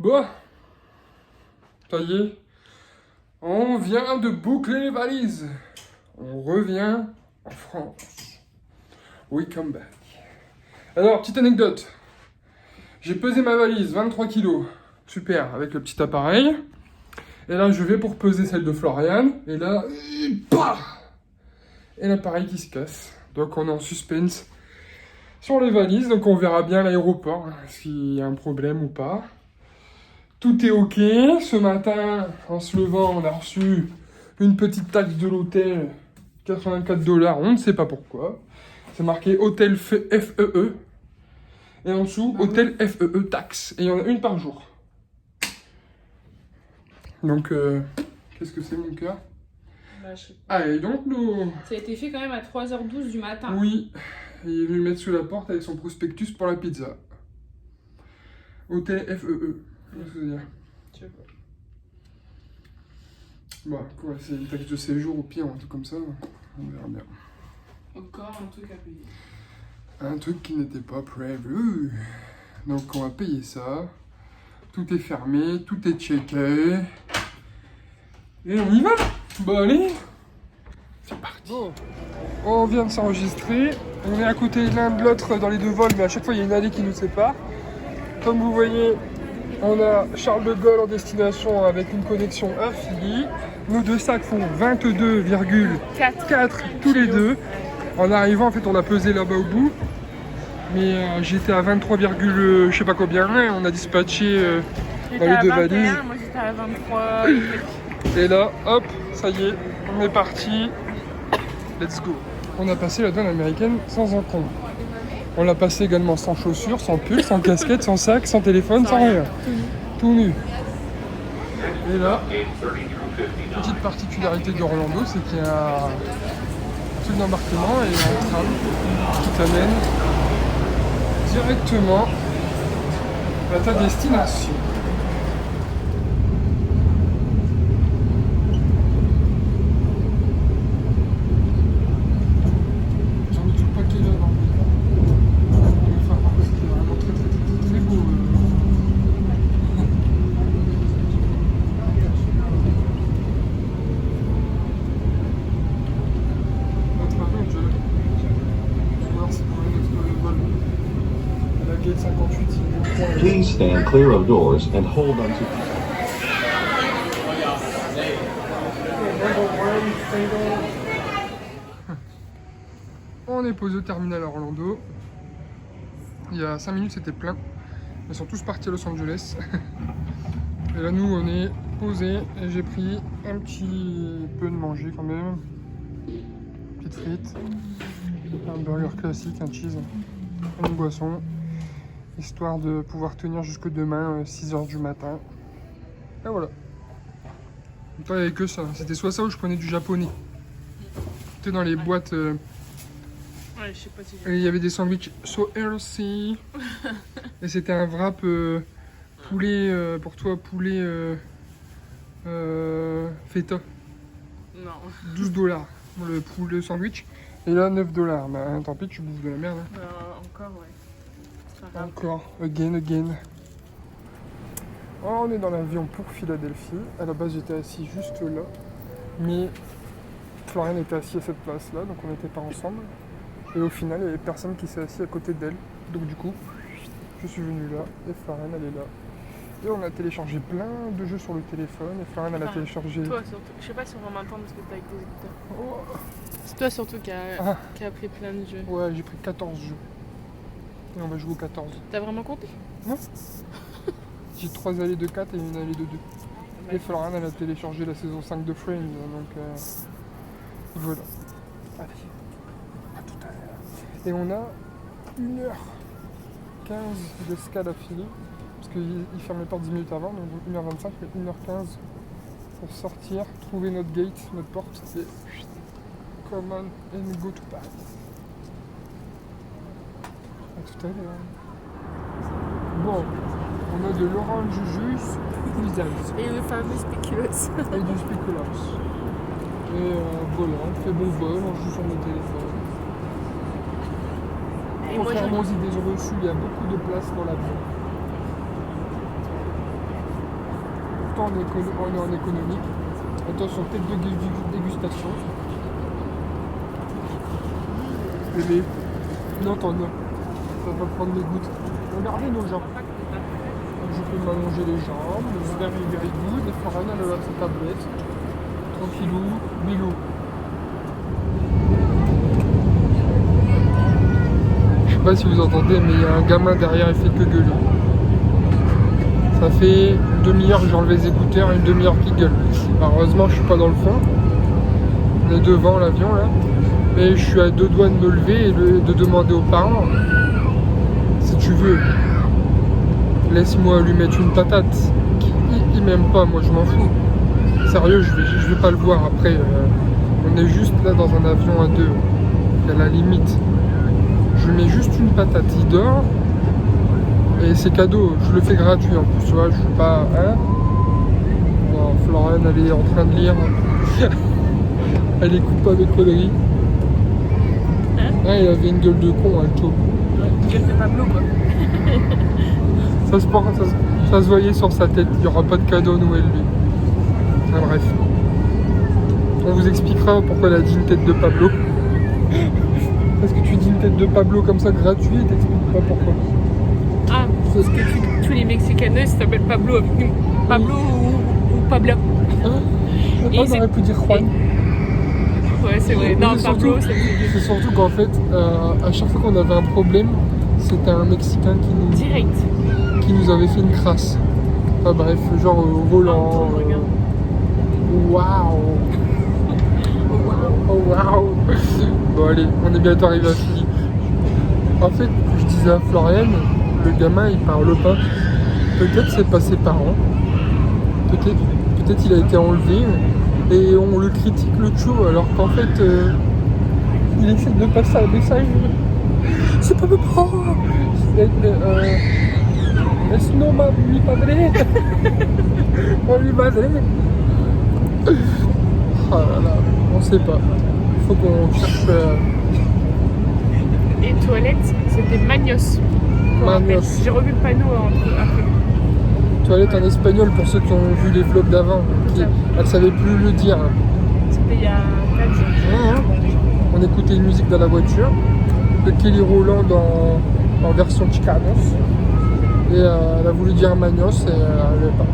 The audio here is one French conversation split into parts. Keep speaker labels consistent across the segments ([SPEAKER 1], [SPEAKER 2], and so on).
[SPEAKER 1] Bon, ça y est, on vient de boucler les valises. On revient en France. We come back. Alors, petite anecdote. J'ai pesé ma valise, 23 kilos. Super, avec le petit appareil. Et là, je vais pour peser celle de Florian. Et là, bah et l'appareil qui se casse. Donc, on est en suspense sur les valises. Donc, on verra bien à l'aéroport s'il y a un problème ou pas. Tout est ok. Ce matin, en se levant, on a reçu une petite taxe de l'hôtel. 84 $, on ne sait pas pourquoi. C'est marqué hôtel FEE. Et en dessous, hôtel FEE taxe. Et il y en a une par jour. Donc, qu'est-ce que c'est, mon cœur?
[SPEAKER 2] Bah, je sais pas.
[SPEAKER 1] Ah, et donc, nous...
[SPEAKER 2] Ça a été fait quand même à 3h12 du matin.
[SPEAKER 1] Oui, il est venu mettre sous la porte avec son prospectus pour la pizza. Hôtel FEE. Qu'est-ce que ça veut dire?
[SPEAKER 2] Je sais pas.
[SPEAKER 1] Bon, quoi, c'est une taxe de séjour au pire, un truc comme ça. On verra bien.
[SPEAKER 2] Encore un truc à payer.
[SPEAKER 1] Un truc qui n'était pas prévu. Donc, on va payer ça. Tout est fermé, tout est checké. Et on y va. Bon, allez. C'est parti. Bon, on vient de s'enregistrer. On est à côté l'un de l'autre dans les deux vols, mais à chaque fois, il y a une allée qui nous sépare. Comme vous voyez, on a Charles de Gaulle en destination avec une connexion infinie. Nos deux sacs font 22,4 tous les deux. En arrivant, en fait, on a pesé là-bas au bout. Mais j'étais à 23, je sais pas combien. On a dispatché dans les deux valises.
[SPEAKER 2] Moi j'étais à 23.
[SPEAKER 1] Et là, hop, ça y est, on est parti. Let's go. On a passé la douane américaine sans encombre. On l'a passé également sans chaussures, sans pull, sans casquette, sans sac, sans téléphone, sans rien. Tout nu. Et là, petite particularité d'Orlando, c'est qu'il y a un truc d'embarquement et un tram qui t'amène directement à ta destination. J'en ai tout le paquet là dans le enfin, parce qu'il est vraiment très beau. Notre avion, je vais voir si pour notre vol. La gate 58, il est
[SPEAKER 3] Please stand clear of doors and hold on to.
[SPEAKER 1] On est posé au terminal à Orlando. Il y a 5 minutes, c'était plein. Ils sont tous partis à Los Angeles. Et là, nous, on est posé et j'ai pris un petit peu de manger quand même. Petite frite, un burger classique, un cheese, une boisson. Histoire de pouvoir tenir jusque demain, 6h du matin. Et voilà. Pas avec que ça. C'était soit ça ou je prenais du japonais. C'était dans les boîtes.
[SPEAKER 2] Ouais, je sais pas si
[SPEAKER 1] Et il y avait des sandwichs so healthy. Et c'était un wrap poulet pour toi, poulet feta.
[SPEAKER 2] Non.
[SPEAKER 1] 12 $. Le poulet sandwich. Et là 9 $. Bah tant pis, tu bouffes de la merde. Hein.
[SPEAKER 2] Encore, ouais. C'est pas grave.
[SPEAKER 1] Encore, again. Oh, on est dans l'avion pour Philadelphie. À la base, j'étais assis juste là. Mais Florian était assis à cette place-là, donc on n'était pas ensemble. Et au final, il n'y avait personne qui s'est assis à côté d'elle. Donc du coup, je suis venu là, et Florian, elle est là. Et on a téléchargé plein de jeux sur le téléphone, et Florian, elle a téléchargé...
[SPEAKER 2] Toi surtout. Je sais pas si on va m'entendre parce que t'es avec des écouteurs.
[SPEAKER 1] Oh.
[SPEAKER 2] C'est toi surtout qui a pris plein de jeux.
[SPEAKER 1] Ouais, j'ai pris 14 jeux. Et on va jouer aux 14.
[SPEAKER 2] T'as vraiment compté?
[SPEAKER 1] Non. J'ai 3 allées de 4 et une allée de 2. Et Florian, elle a téléchargé la saison 5 de Friends, donc voilà. Allez, à tout à l'heure. Et on a 1h15 d'escale à Philly, parce qu'il ferme les portes 10 minutes avant, donc 1h25, mais 1h15 pour sortir, trouver notre gate, notre porte, et come on and go to Paris. À tout à l'heure. Bon, on a de l'orange juice wizards.
[SPEAKER 2] Et le fameux spéculoos.
[SPEAKER 1] Et du spéculoos. Et voilà, on fait bon vol, on joue sur nos téléphones.
[SPEAKER 2] Et moi,
[SPEAKER 1] Contrairement aux idées reçues, il y a beaucoup de place dans l'avion. pourtant on est en économique. Attention, peut-être de dégustation. Mais non, t'en as. Ça va prendre les gouttes. Regardez nos jambes. Je peux m'allonger les jambes, le verre est very good, et Florian elle a sa tablette. Tranquillou, bilou. Je sais pas si vous entendez, mais il y a un gamin derrière, il fait que gueuler. Ça fait une demi-heure que j'ai enlevé les écouteurs et une demi-heure qu'il gueule. Alors, heureusement, je suis pas dans le fond. On est devant l'avion là. Mais je suis à deux doigts de me lever et de demander aux parents si tu veux, laisse-moi lui mettre une patate. Il m'aime pas, moi je m'en fous. Sérieux, je vais pas le voir après. On est juste là dans un avion à deux. À la limite. Je lui mets juste une patate, il dort. Et c'est cadeau, je le fais gratuit en plus, tu vois, je suis pas. Hein bon, Florian, elle est en train de lire. Elle écoute pas mes conneries. Ah, il avait une gueule de con, Alto.
[SPEAKER 2] Une gueule de Pablo, quoi.
[SPEAKER 1] Ça se voyait sur sa tête, il n'y aura pas de cadeau Noël lui. Enfin, bref. On vous expliquera pourquoi elle a dit une tête de Pablo. Parce que tu dis une tête de Pablo comme ça gratuit et t'expliques pas pourquoi.
[SPEAKER 2] Ah, parce que tous les Mexicanos s'appellent Pablo avec nous. Pablo ou Pablo.
[SPEAKER 1] Hein
[SPEAKER 2] Et
[SPEAKER 1] on aurait pu dire Juan.
[SPEAKER 2] Ouais, c'est vrai. Non,
[SPEAKER 1] Mais
[SPEAKER 2] Pablo,
[SPEAKER 1] surtout-
[SPEAKER 2] c'est
[SPEAKER 1] C'est surtout qu'en fait, à chaque fois qu'on avait un problème, c'était un Mexicain
[SPEAKER 2] direct.
[SPEAKER 1] qui nous avait fait une crasse. Enfin bref, genre au volant.
[SPEAKER 2] Oh, regarde.
[SPEAKER 1] Waouh! Oh waouh! Bon allez, on est bientôt arrivé à Philly. En fait, je disais à Florian, le gamin il parle pas. Peut-être c'est pas ses parents. Peut-être il a été enlevé. Et on le critique le tchou alors qu'en fait il essaie de passer un message. C'est pas mes parents. Es no mi padre. Oh mi madre. Ah là là, on sait pas. Il faut qu'on cherche.
[SPEAKER 2] Et toilette, c'était Magnos. Pour
[SPEAKER 1] Magnos.
[SPEAKER 2] rappel. J'ai revu le panneau après.
[SPEAKER 1] Toilette en espagnol pour ceux qui ont vu les vlogs d'avant. Elle savait plus le dire.
[SPEAKER 2] C'était il y a 4 jours.
[SPEAKER 1] On écoutait une musique dans la voiture de Kelly Rowland en version Chicanos. Et elle a voulu dire Magnos et elle n'avait pas.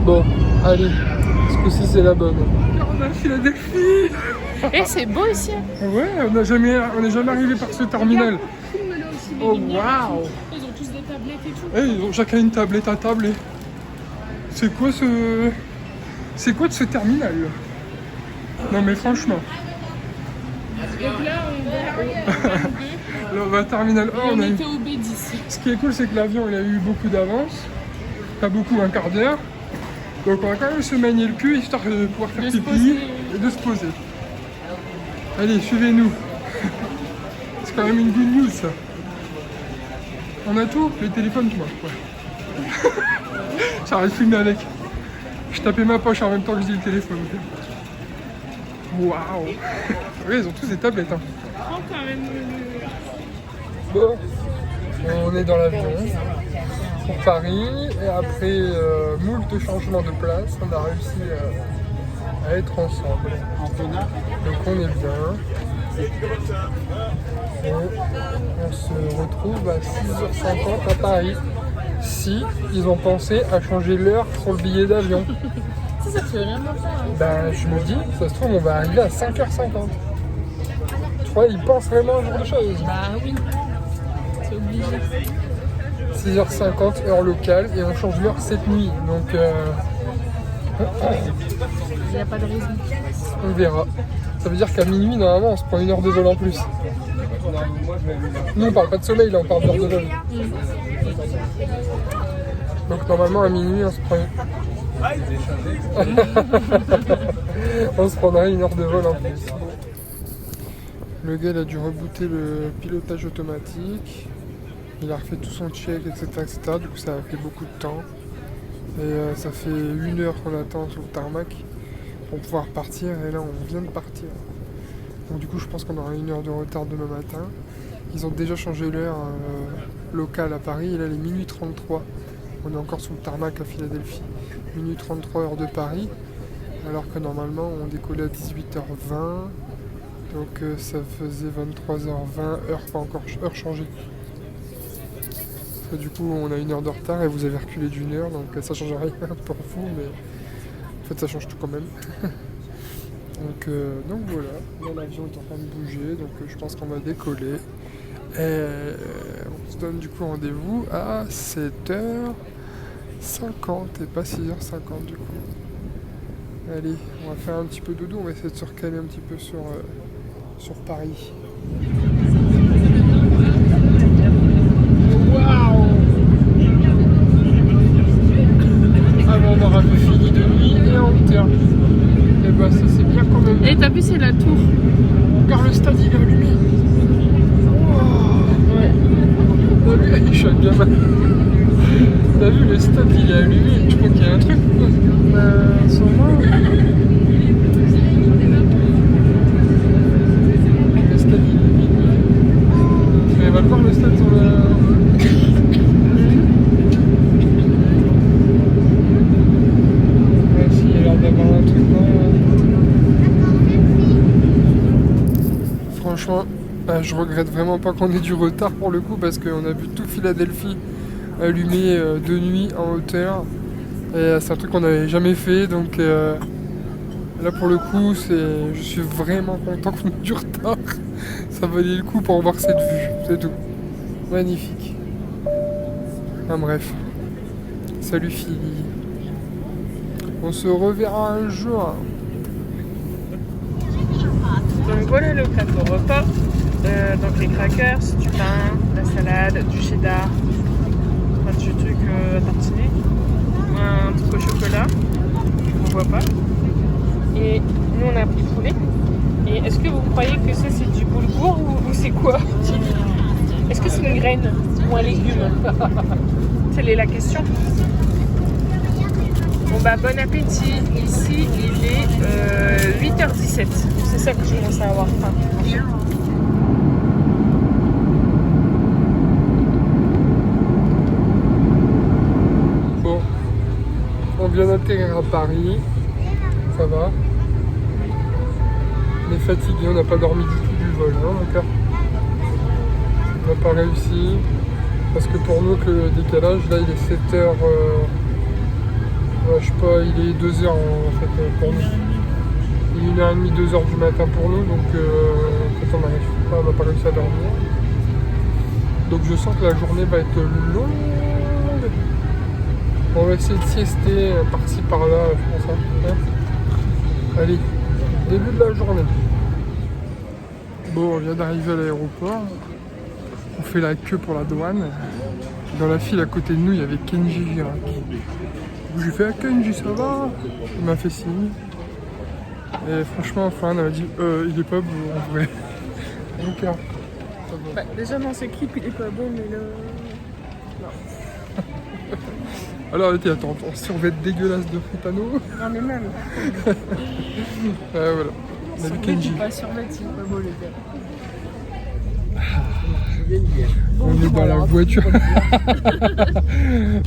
[SPEAKER 1] Bon, allez, est-ce que c'est la bonne? On a Philadelphie.
[SPEAKER 2] Et c'est beau ici.
[SPEAKER 1] Ouais, on n'est jamais arrivé par ce terminal.
[SPEAKER 2] Filme-le aussi, les
[SPEAKER 1] Oh
[SPEAKER 2] lumières.
[SPEAKER 1] waouh.
[SPEAKER 2] Ils ont tous des tablettes et tout.
[SPEAKER 1] Ils ont chacun une tablette à table. C'est quoi ce... C'est quoi de ce terminal là? Non mais franchement.
[SPEAKER 2] Donc là, on va au 22.
[SPEAKER 1] Là on va à terminal 1,
[SPEAKER 2] Et
[SPEAKER 1] on
[SPEAKER 2] on
[SPEAKER 1] a une...
[SPEAKER 2] était au B10.
[SPEAKER 1] Ce qui est cool c'est que l'avion il a eu beaucoup d'avance. Pas beaucoup, un quart d'heure. Donc on va quand même se manier le cul histoire de pouvoir faire
[SPEAKER 2] De se
[SPEAKER 1] pipi
[SPEAKER 2] poser.
[SPEAKER 1] et de se poser. Allez, suivez-nous. C'est quand même une good news ça. On a tout, les téléphones, moi. Ouais. J'arrête de filmer avec. Je tapais ma poche en même temps que je dis le téléphone. Waouh. Oui, ils ont tous des tablettes. Hein.
[SPEAKER 2] Prends quand même
[SPEAKER 1] Bon, on est dans l'avion pour Paris et après moult changements de place, on a réussi à être ensemble. Donc on est bien. Et on se retrouve à 6h50 à Paris. Si ils ont pensé à changer l'heure sur le billet d'avion.
[SPEAKER 2] Ça te fait vraiment ça. Hein.
[SPEAKER 1] Ben je me dis, ça se trouve on va arriver à 5h50. Tu vois, ils pensent vraiment à ce genre de choses.
[SPEAKER 2] Bah oui. C'est obligé.
[SPEAKER 1] 6h50 heure locale et on change l'heure cette nuit. Donc
[SPEAKER 2] Il n'y a pas de raison.
[SPEAKER 1] on verra. Ça veut dire qu'à minuit normalement on se prend une heure de vol en plus. Nous on parle pas de sommeil là, on parle d'heure de vol. Donc normalement à minuit on se prend on se prendrait une heure de vol en plus. Le gars il a dû rebooter le pilotage automatique. Il a refait tout son check, etc., etc. Du coup ça a fait beaucoup de temps. Et ça fait 1 heure qu'on attend sur le tarmac pour pouvoir partir. Et là on vient de partir. Donc du coup je pense qu'on aura 1 heure de retard demain matin. Ils ont déjà changé l'heure locale à Paris, et là il est minuit 33. On est encore sur le tarmac à Philadelphie. Minuit 33 heure de Paris, alors que normalement on décollait à 18h20. Donc ça faisait 23h20, pas encore heure changée. Parce que du coup on a 1 heure de retard et vous avez reculé d'1 heure, donc ça change rien pour vous, mais en fait ça change tout quand même. Donc voilà, là l'avion est en train de bouger, donc je pense qu'on va décoller. Et on se donne du coup rendez-vous à 7h50 et pas 6h50 du coup. Allez, on va faire un petit peu dodo, on va essayer de se recaler un petit peu sur Paris. Waouh! Ah bon, on aura fini de nuit et en hauteur. Et bah ça c'est bien quand même.
[SPEAKER 2] Et t'as vu, c'est la tour.
[SPEAKER 1] Regarde le stade, il est allumé. Wow. Ouais. T'as vu, je suis un gamin. T'as vu, le stade il est allumé. Je crois qu'il y a un truc. Sûrement. Le stade il est vide. Mais va le voir le stade sur la... Ouais, si, il a l'air d'avoir un truc, non? Franchement, je regrette vraiment pas qu'on ait du retard pour le coup, parce qu'on a vu tout Philadelphie allumé de nuit en hauteur. Et c'est un truc qu'on n'avait jamais fait, donc là pour le coup, je suis vraiment content qu'on ait du retard. Ça valait le coup pour voir cette vue, c'est tout. Magnifique. Enfin bref. Salut Philly. On se reverra un jour.
[SPEAKER 2] Donc voilà le plateau repas. Donc les crackers, du pain, la salade, du cheddar, un petit truc à tartiner, un truc au chocolat, on voit pas. Et nous on a pris poulet. Et est-ce que vous croyez que ça c'est du boulgour ou c'est quoi? Est-ce que c'est une graine ou un légume? Telle est la question. Bon bah bon appétit. Ici il est 8h17. C'est ça que je commence à avoir faim.
[SPEAKER 1] Bon, on vient d'atterrir à Paris. Ça va. On est fatigué, on n'a pas dormi du tout du vol, hein, d'accord. On n'a pas réussi. Parce que pour nous, que le décalage, là il est 7h. Je sais pas, il est 2h en fait pour nous. Il est 1h30, 2h du matin pour nous, donc en fait on n'a pas réussi à dormir. Donc je sens que la journée va être longue. On va essayer de siester par-ci par-là, je pense. Hein. Allez, début de la journée. Bon, on vient d'arriver à l'aéroport. On fait la queue pour la douane. Dans la file à côté de nous, il y avait Kenji Girac. J'ai fait à Kenji, ça va? Il m'a fait signe. Et franchement, enfin, elle m'a dit il est pas beau en vrai. Donc,
[SPEAKER 2] Bah, déjà dans ce clip il est pas bon, mais là. Non.
[SPEAKER 1] alors, attends, on survêt dégueulasse de Fritano.
[SPEAKER 2] Non, mais même.
[SPEAKER 1] Voilà. On a vu Kenji.
[SPEAKER 2] Pas survêt, il est pas beau, les gars.
[SPEAKER 1] On est dans la voiture.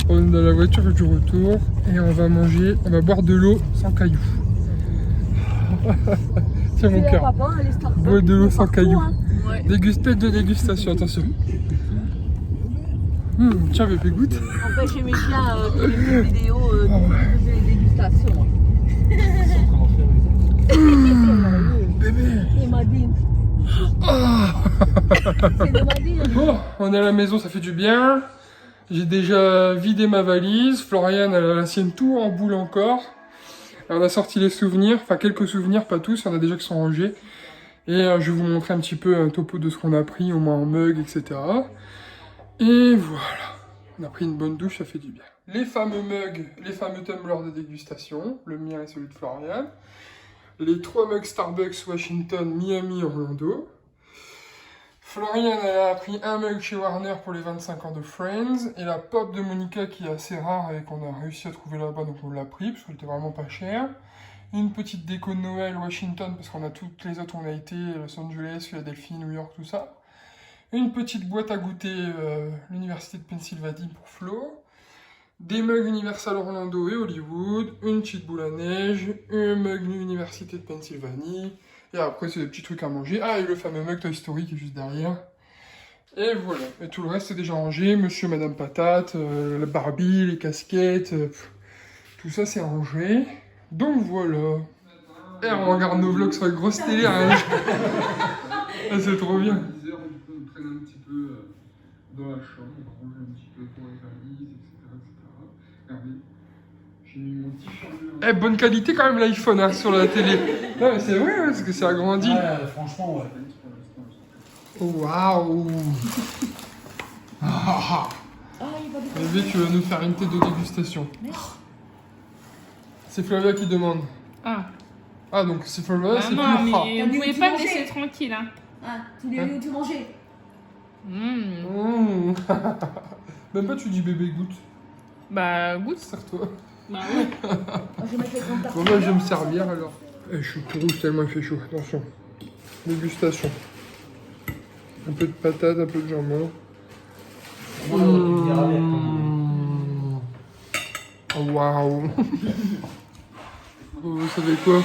[SPEAKER 1] On est dans la voiture du retour et on va manger, on va boire de l'eau sans cailloux. Tiens mon cœur. Boire de l'eau sans cailloux.
[SPEAKER 2] Ouais.
[SPEAKER 1] Dégustez de dégustation, attention. Tiens bébé, goûte.
[SPEAKER 4] En fait, j'aimais bien les vidéos de dégustation.
[SPEAKER 1] Bébé.
[SPEAKER 4] C'est Madine. C'est de Madine.
[SPEAKER 1] Bon, on est à la maison, ça fait du bien. J'ai déjà vidé ma valise. Floriane, elle a la sienne tout en boule encore. On a sorti les souvenirs, enfin quelques souvenirs, pas tous, il y en a déjà qui sont rangés. Et je vais vous montrer un petit peu un topo de ce qu'on a pris, au moins en mug, etc. Et voilà, on a pris une bonne douche, ça fait du bien. Les fameux mugs, les fameux tumblers de dégustation, le mien et celui de Floriane. Les 3 mugs Starbucks Washington, Miami, Orlando. Floriane elle a pris un mug chez Warner pour les 25 ans de Friends. Et la pop de Monica qui est assez rare et qu'on a réussi à trouver là-bas, donc on l'a pris parce qu'elle était vraiment pas chère. Une petite déco de Noël Washington parce qu'on a toutes les autres, on a été Los Angeles, Philadelphie, New York, tout ça. Une petite boîte à goûter l'Université de Pennsylvanie pour Flo. Des mugs Universal Orlando et Hollywood. Une petite boule à neige. Un mug Université de Pennsylvanie. Et après, c'est des petits trucs à manger. Ah, et le fameux mug Toy Story qui est juste derrière. Et voilà. Et tout le reste, c'est déjà rangé. Monsieur, Madame Patate, la Barbie, les casquettes. Tout ça, c'est rangé. Donc voilà. Et on regarde nos vlogs sur la grosse télé. Hein. Ah, c'est trop bien. On traîne un petit peu dans la chambre, on range un petit peu pour les valises, etc. Regardez, j'ai mis mon petit chargeur. Eh, bonne qualité quand même l'iPhone hein, sur la télé. Non mais c'est vrai hein, parce que c'est agrandi.
[SPEAKER 5] Ouais, franchement, ouais.
[SPEAKER 1] Oh, waouh. Bébé, tu vas nous faire une tête de dégustation. C'est Flavia qui demande. Ah donc c'est Flavia, c'est
[SPEAKER 2] non,
[SPEAKER 1] plus rare.
[SPEAKER 2] mais vous pouvez pas me laisser tranquille. Hein.
[SPEAKER 4] Ah, tu lui as dit où tu mangeais.
[SPEAKER 1] Mmh. Même pas tu dis bébé goûte.
[SPEAKER 2] Bah, goûte.
[SPEAKER 1] Sers-toi.
[SPEAKER 2] Bah, oui.
[SPEAKER 4] Je vais mettre les grandes tartes.
[SPEAKER 1] Bon, moi je vais me servir alors. Je suis tout rouge tellement il fait chaud. Attention. Dégustation. Un peu de patate, un peu de jambon. Oh waouh. Vous savez quoi?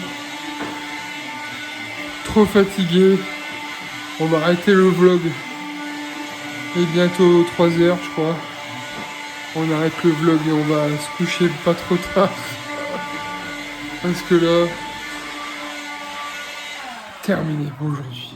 [SPEAKER 1] Trop fatigué. On va arrêter le vlog. Il est bientôt 3h je crois. On arrête le vlog et on va se coucher pas trop tard. Parce que là, terminé pour aujourd'hui.